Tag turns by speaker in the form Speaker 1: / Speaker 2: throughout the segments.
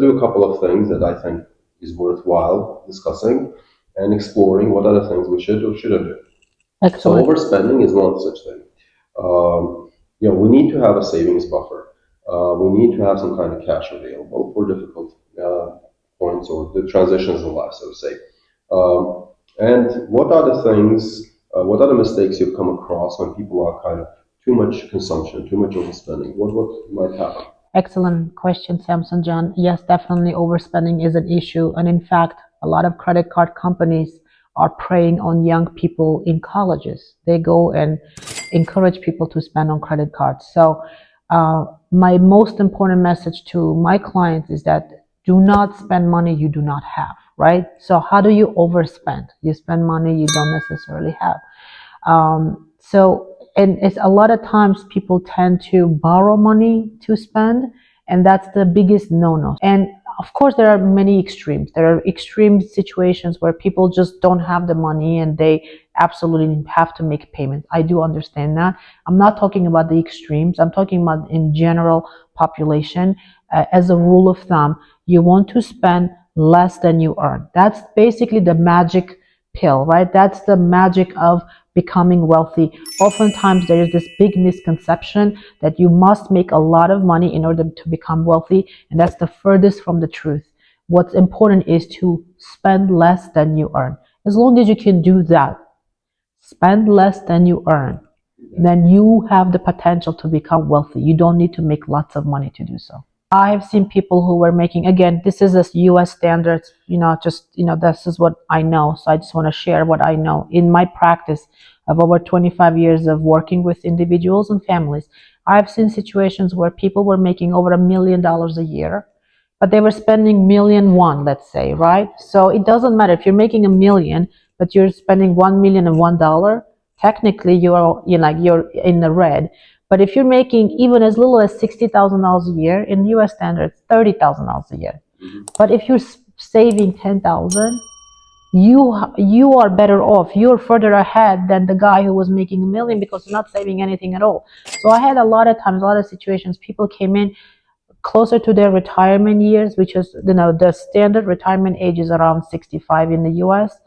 Speaker 1: do a couple of things that I think is worthwhile discussing and exploring what other things we should or shouldn't do. So
Speaker 2: Excellent.
Speaker 1: overspending is one such thing. We need to have a savings buffer. We need to have some kind of cash available for difficult points or the transitions in life, so to say. And what are the things, what are the mistakes you've come across when people are kind of too much consumption, too much overspending? What might happen?
Speaker 2: Excellent question, Samson John. Yes, definitely overspending is an issue. And in fact, a lot of credit card companies are preying on young people in colleges. They go and encourage people to spend on credit cards. So, my most important message to my clients is that do not spend money you do not have, right? So, how do you overspend? You spend money you don't necessarily have. And it's a lot of times people tend to borrow money to spend, and that's the biggest no-no. And of course, there are many extremes. There are extreme situations where people just don't have the money and they absolutely have to make payments. I do understand that. I'm not talking about the extremes. I'm talking about in general population. As a rule of thumb, you want to spend less than you earn. That's basically the magic pill, right? That's the magic of becoming wealthy. Oftentimes there is this big misconception that you must make a lot of money in order to become wealthy, and that's the furthest from the truth. What's important is to spend less than you earn. As long as you can do that, spend less than you earn, then you have the potential to become wealthy. You don't need to make lots of money to do so. I've seen people who were making, again, this is a US standards, this is what I know. So I just want to share what I know. In my practice of over 25 years of working with individuals and families, I've seen situations where people were making over $1 million a year, but they were spending 1,000,001, let's say, right? So it doesn't matter if you're making 1 million, but you're spending $1,000,001. Technically, you're in the red. But if you're making even as little as $60,000 a year, in U.S. standards, $30,000 a year. But if you're saving 10,000, you are better off. You're further ahead than the guy who was making 1 million because you're not saving anything at all. So I had a lot of times, a lot of situations, people came in closer to their retirement years, which is, the standard retirement age is around 65 in the U.S.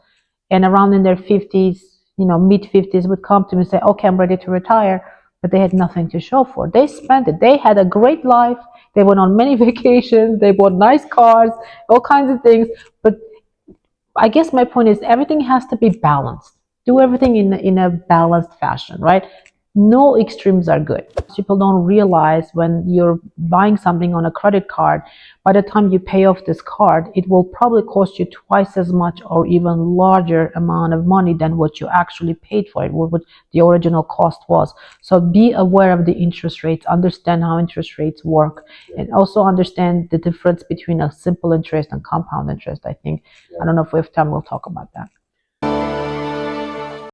Speaker 2: And around in their 50s, mid 50s would come to me and say, okay, I'm ready to retire. But they had nothing to show for it. They spent it. They had a great life. They went on many vacations. They bought nice cars, all kinds of things. But I guess my point is everything has to be balanced. Do everything in a balanced fashion, right? No extremes are good. People don't realize when you're buying something on a credit card, by the time you pay off this card, it will probably cost you twice as much or even larger amount of money than what you actually paid for it, what the original cost was. So be aware of the interest rates, understand how interest rates work, and also understand the difference between a simple interest and compound interest, I think. I don't know if we have time, we'll talk about that.